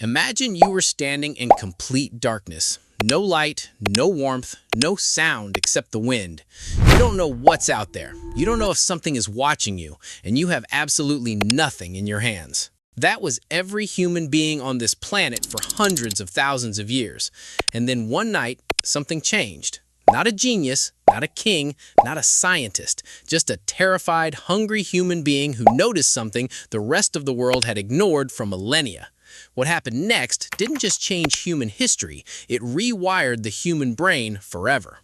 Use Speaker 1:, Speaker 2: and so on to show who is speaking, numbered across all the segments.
Speaker 1: Imagine you were standing in complete darkness. No light, no warmth, no sound except the wind. You don't know what's out there. You don't know if something is watching you, and you have absolutely nothing in your hands. That was every human being on this planet for hundreds of thousands of years. And then one night, something changed. Not a genius, not a king, not a scientist, just a terrified, hungry human being who noticed something the rest of the world had ignored for millennia. What happened next didn't just change human history, it rewired the human brain forever.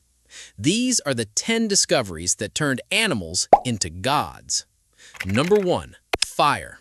Speaker 1: These are the 10 discoveries that turned animals into gods. Number 1. Fire.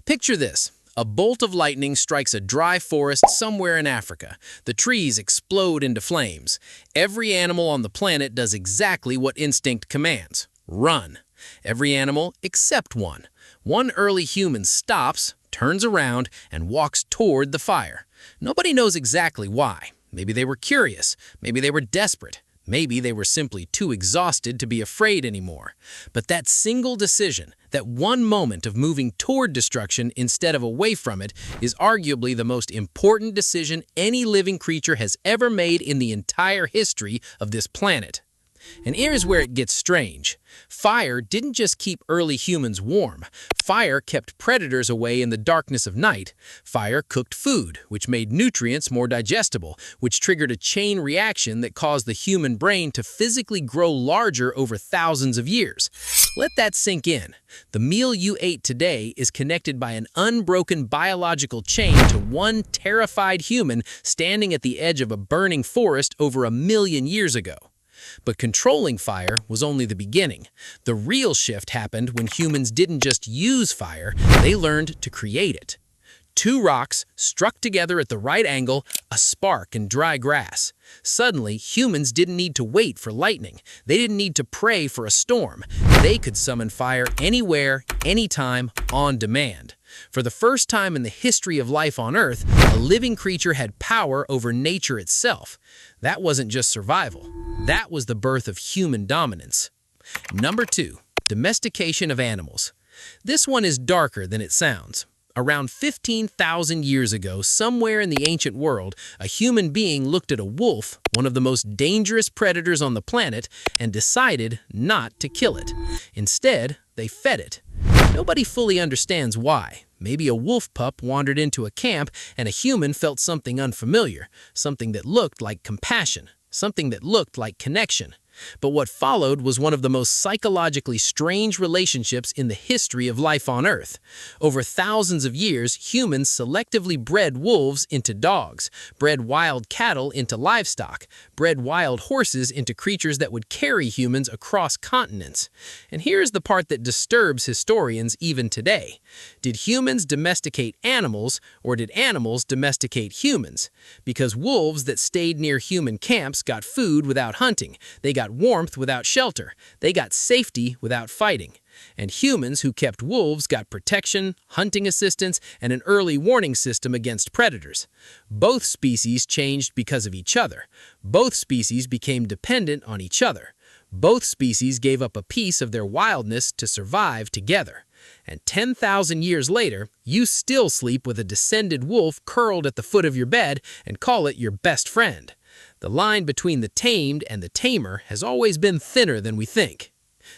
Speaker 1: Picture this. A bolt of lightning strikes a dry forest somewhere in Africa. The trees explode into flames. Every animal on the planet does exactly what instinct commands. Run. Every animal except one. One early human stops, turns around, and walks toward the fire. Nobody knows exactly why. Maybe they were curious. Maybe they were desperate. Maybe they were simply too exhausted to be afraid anymore. But that single decision, that one moment of moving toward destruction instead of away from it, is arguably the most important decision any living creature has ever made in the entire history of this planet. And here's where it gets strange. Fire didn't just keep early humans warm. Fire kept predators away in the darkness of night. Fire cooked food, which made nutrients more digestible, which triggered a chain reaction that caused the human brain to physically grow larger over thousands of years. Let that sink in. The meal you ate today is connected by an unbroken biological chain to one terrified human standing at the edge of a burning forest over 1,000,000 years ago. But controlling fire was only the beginning. The real shift happened when humans didn't just use fire, they learned to create it. Two rocks struck together at the right angle, a spark in dry grass. Suddenly, humans didn't need to wait for lightning. They didn't need to pray for a storm. They could summon fire anywhere, anytime, on demand. For the first time in the history of life on Earth, a living creature had power over nature itself. That wasn't just survival. That was the birth of human dominance. Number 2. Domestication of animals. This one is darker than it sounds. Around 15,000 years ago, somewhere in the ancient world, a human being looked at a wolf, one of the most dangerous predators on the planet, and decided not to kill it. Instead, they fed it. Nobody fully understands why. Maybe a wolf pup wandered into a camp and a human felt something unfamiliar, something that looked like compassion, something that looked like connection. But what followed was one of the most psychologically strange relationships in the history of life on Earth. Over thousands of years, humans selectively bred wolves into dogs, bred wild cattle into livestock, bred wild horses into creatures that would carry humans across continents. And here's the part that disturbs historians even today. Did humans domesticate animals, or did animals domesticate humans? Because wolves that stayed near human camps got food without hunting. They got warmth without shelter. They got safety without fighting. And humans who kept wolves got protection, hunting assistance, and an early warning system against predators. Both species changed because of each other. Both species became dependent on each other. Both species gave up a piece of their wildness to survive together. And 10,000 years later, you still sleep with a descended wolf curled at the foot of your bed and call it your best friend. The line between the tamed and the tamer has always been thinner than we think.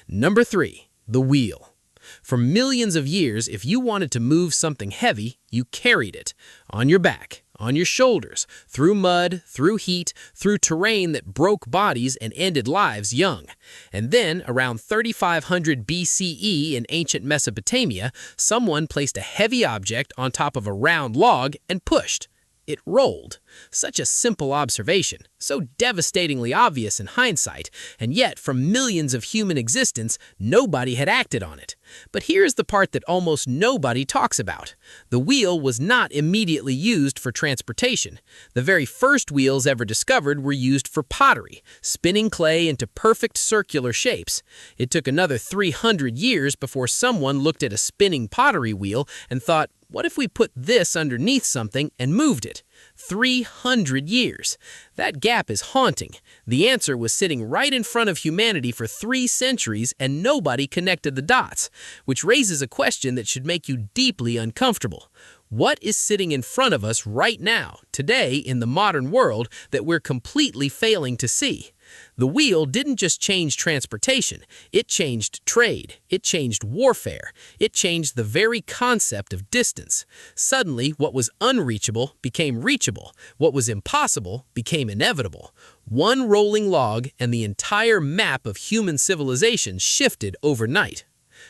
Speaker 1: Number 3. The wheel. For millions of years, if you wanted to move something heavy, you carried it on your back, on your shoulders, through mud, through heat, through terrain that broke bodies and ended lives young. And then, around 3500 BCE in ancient Mesopotamia, someone placed a heavy object on top of a round log and pushed. It rolled. Such a simple observation, so devastatingly obvious in hindsight, and yet from millions of human existence, nobody had acted on it. But here's the part that almost nobody talks about. The wheel was not immediately used for transportation. The very first wheels ever discovered were used for pottery, spinning clay into perfect circular shapes. It took another 300 years before someone looked at a spinning pottery wheel and thought, what if we put this underneath something and moved it? 300 years. That gap is haunting. The answer was sitting right in front of humanity for 3 centuries and nobody connected the dots, which raises a question that should make you deeply uncomfortable. What is sitting in front of us right now, today in the modern world, that we're completely failing to see? The wheel didn't just change transportation, it changed trade, it changed warfare, it changed the very concept of distance. Suddenly, what was unreachable became reachable, what was impossible became inevitable. One rolling log and the entire map of human civilization shifted overnight.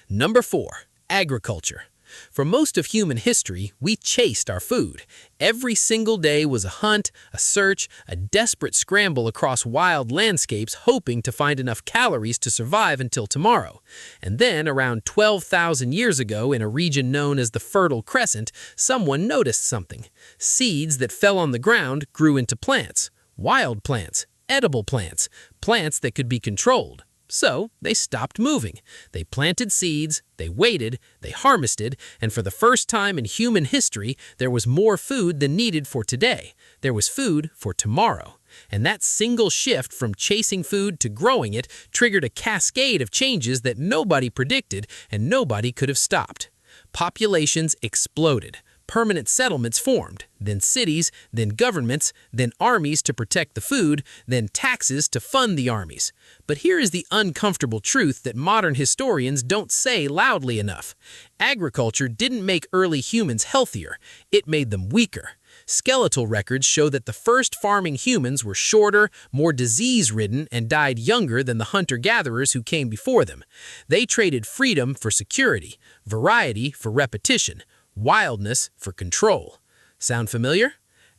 Speaker 1: Number 4. Agriculture. For most of human history, we chased our food. Every single day was a hunt, a search, a desperate scramble across wild landscapes hoping to find enough calories to survive until tomorrow. And then, around 12,000 years ago, in a region known as the Fertile Crescent, someone noticed something. Seeds that fell on the ground grew into plants. Wild plants, edible plants, plants that could be controlled. So they stopped moving. They planted seeds, they waited, they harvested, and for the first time in human history, there was more food than needed for today. There was food for tomorrow. And that single shift from chasing food to growing it triggered a cascade of changes that nobody predicted and nobody could have stopped. Populations exploded. Permanent settlements formed, then cities, then governments, then armies to protect the food, then taxes to fund the armies. But here is the uncomfortable truth that modern historians don't say loudly enough. Agriculture didn't make early humans healthier, it made them weaker. Skeletal records show that the first farming humans were shorter, more disease-ridden, and died younger than the hunter-gatherers who came before them. They traded freedom for security, variety for repetition, wildness for control. Sound familiar?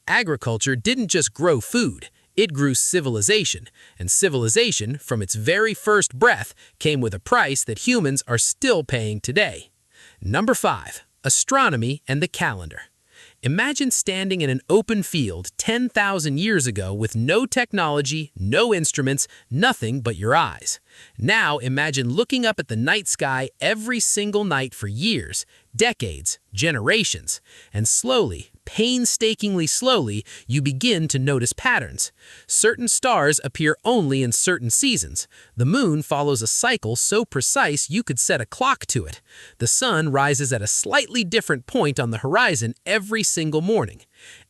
Speaker 1: Agriculture didn't just grow food, it grew civilization, and civilization, from its very first breath, came with a price that humans are still paying today. Number 5. Astronomy and the calendar. Imagine standing in an open field 10,000 years ago with no technology, no instruments, nothing but your eyes. Now imagine looking up at the night sky every single night for years, decades, generations, and slowly, painstakingly slowly, you begin to notice patterns. Certain stars appear only in certain seasons. The moon follows a cycle so precise you could set a clock to it. The sun rises at a slightly different point on the horizon every single morning.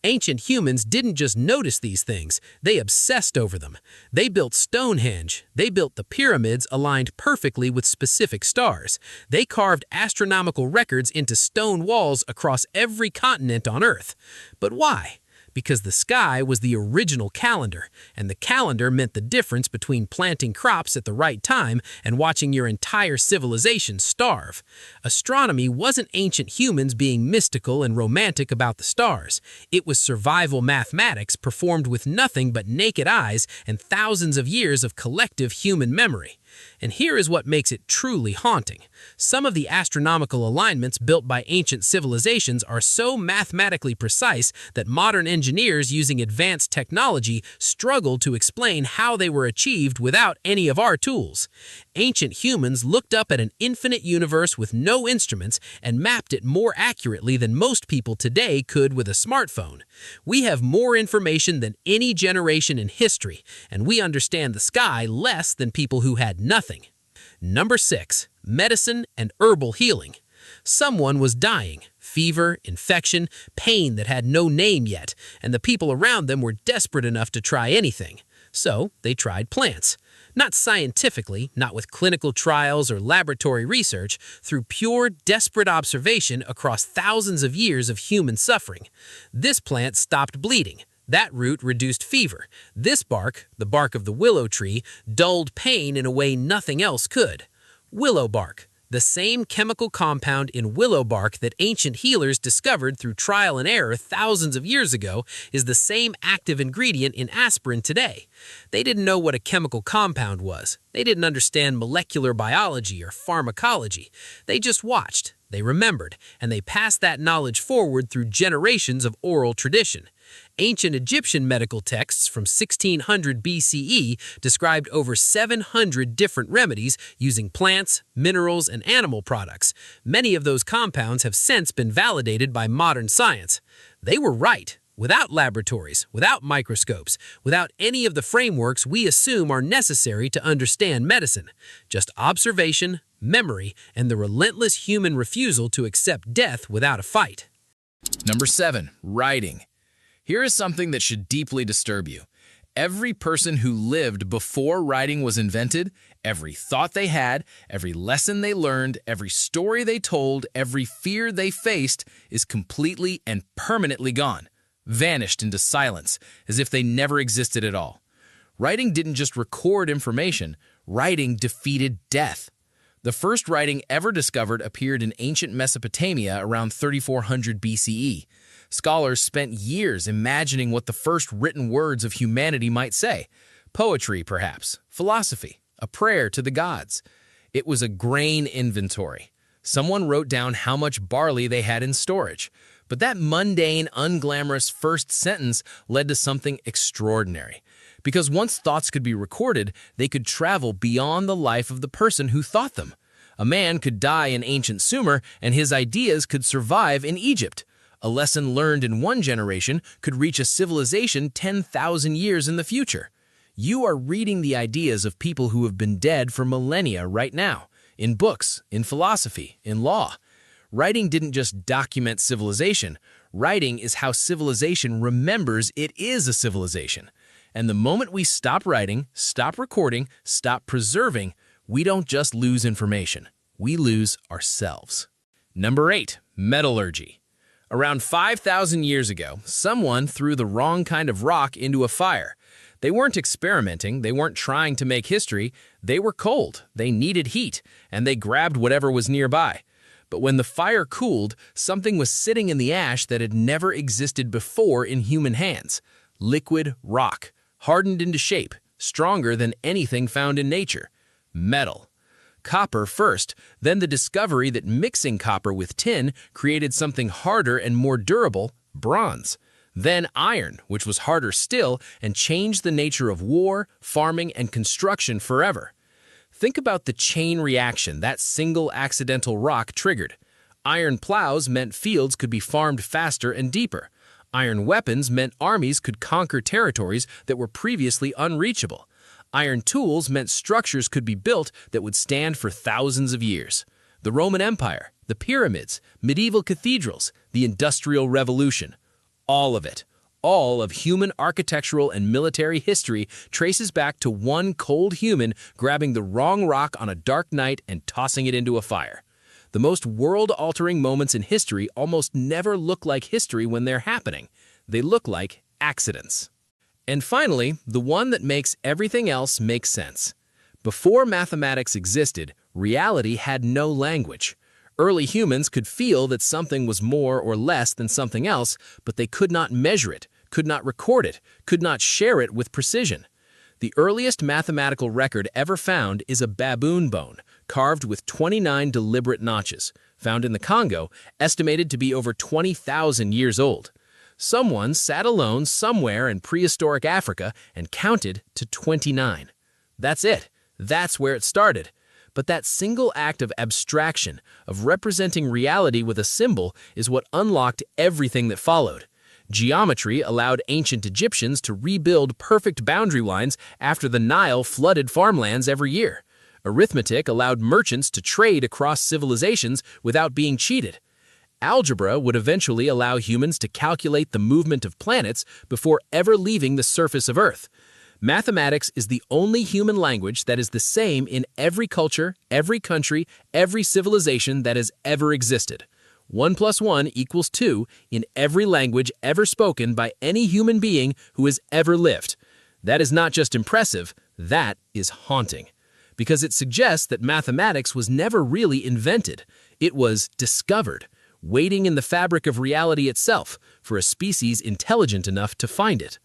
Speaker 1: Ancient humans didn't just notice these things, they obsessed over them. They built Stonehenge. They built the pyramids aligned perfectly with specific stars. They carved astronomical records into stone walls across every continent on Earth. But why? Because the sky was the original calendar, and the calendar meant the difference between planting crops at the right time and watching your entire civilization starve. Astronomy wasn't ancient humans being mystical and romantic about the stars. It was survival mathematics performed with nothing but naked eyes and thousands of years of collective human memory. And here is what makes it truly haunting. Some of the astronomical alignments built by ancient civilizations are so mathematically precise that modern engineers using advanced technology struggle to explain how they were achieved without any of our tools. Ancient humans looked up at an infinite universe with no instruments and mapped it more accurately than most people today could with a smartphone. We have more information than any generation in history, and we understand the sky less than people who had nothing. Number 6. Medicine and herbal healing. Someone was dying. Fever, infection, pain that had no name yet, and the people around them were desperate enough to try anything. So they tried plants. Not scientifically, not with clinical trials or laboratory research, through pure, desperate observation across thousands of years of human suffering. This plant stopped bleeding. That root reduced fever. This bark, the bark of the willow tree, dulled pain in a way nothing else could. Willow bark. The same chemical compound in willow bark that ancient healers discovered through trial and error thousands of years ago is the same active ingredient in aspirin today. They didn't know what a chemical compound was. They didn't understand molecular biology or pharmacology. They just watched, they remembered, and they passed that knowledge forward through generations of oral tradition. Ancient Egyptian medical texts from 1600 BCE described over 700 different remedies using plants, minerals, and animal products. Many of those compounds have since been validated by modern science. They were right. Without laboratories, without microscopes, without any of the frameworks we assume are necessary to understand medicine. Just observation, memory, and the relentless human refusal to accept death without a fight.
Speaker 2: Number 7. Writing. Here is something that should deeply disturb you. Every person who lived before writing was invented, every thought they had, every lesson they learned, every story they told, every fear they faced is completely and permanently gone, vanished into silence, as if they never existed at all. Writing didn't just record information, writing defeated death. The first writing ever discovered appeared in ancient Mesopotamia around 3400 BCE. Scholars spent years imagining what the first written words of humanity might say. Poetry, perhaps. Philosophy. A prayer to the gods. It was a grain inventory. Someone wrote down how much barley they had in storage. But that mundane, unglamorous first sentence led to something extraordinary. Because once thoughts could be recorded, they could travel beyond the life of the person who thought them. A man could die in ancient Sumer, and his ideas could survive in Egypt. A lesson learned in one generation could reach a civilization 10,000 years in the future. You are reading the ideas of people who have been dead for millennia right now, in books, in philosophy, in law. Writing didn't just document civilization. Writing is how civilization remembers it is a civilization. And the moment we stop writing, stop recording, stop preserving, we don't just lose information. We lose ourselves. Number 8. Metallurgy. Around 5,000 years ago, someone threw the wrong kind of rock into a fire. They weren't experimenting, they weren't trying to make history, they were cold, they needed heat, and they grabbed whatever was nearby. But when the fire cooled, something was sitting in the ash that had never existed before in human hands. Liquid rock, hardened into shape, stronger than anything found in nature. Metal. Copper first, then the discovery that mixing copper with tin created something harder and more durable, bronze. Then iron, which was harder still and changed the nature of war, farming, and construction forever. Think about the chain reaction that single accidental rock triggered. Iron plows meant fields could be farmed faster and deeper. Iron weapons meant armies could conquer territories that were previously unreachable. Iron tools meant structures could be built that would stand for thousands of years. The Roman Empire, the pyramids, medieval cathedrals, the Industrial Revolution. All of it, all of human architectural and military history traces back to one cold human grabbing the wrong rock on a dark night and tossing it into a fire. The most world-altering moments in history almost never look like history when they're happening. They look like accidents. And finally, the one that makes everything else make sense. Before mathematics existed, reality had no language. Early humans could feel that something was more or less than something else, but they could not measure it, could not record it, could not share it with precision. The earliest mathematical record ever found is a baboon bone, carved with 29 deliberate notches, found in the Congo, estimated to be over 20,000 years old. Someone sat alone somewhere in prehistoric Africa and counted to 29. That's it. That's where it started. But that single act of abstraction, of representing reality with a symbol, is what unlocked everything that followed. Geometry allowed ancient Egyptians to rebuild perfect boundary lines after the Nile flooded farmlands every year. Arithmetic allowed merchants to trade across civilizations without being cheated. Algebra would eventually allow humans to calculate the movement of planets before ever leaving the surface of Earth. Mathematics is the only human language that is the same in every culture, every country, every civilization that has ever existed. 1 + 1 = 2 in every language ever spoken by any human being who has ever lived. That is not just impressive, that is haunting. Because it suggests that mathematics was never really invented. It was discovered, waiting in the fabric of reality itself for a species intelligent enough to find it.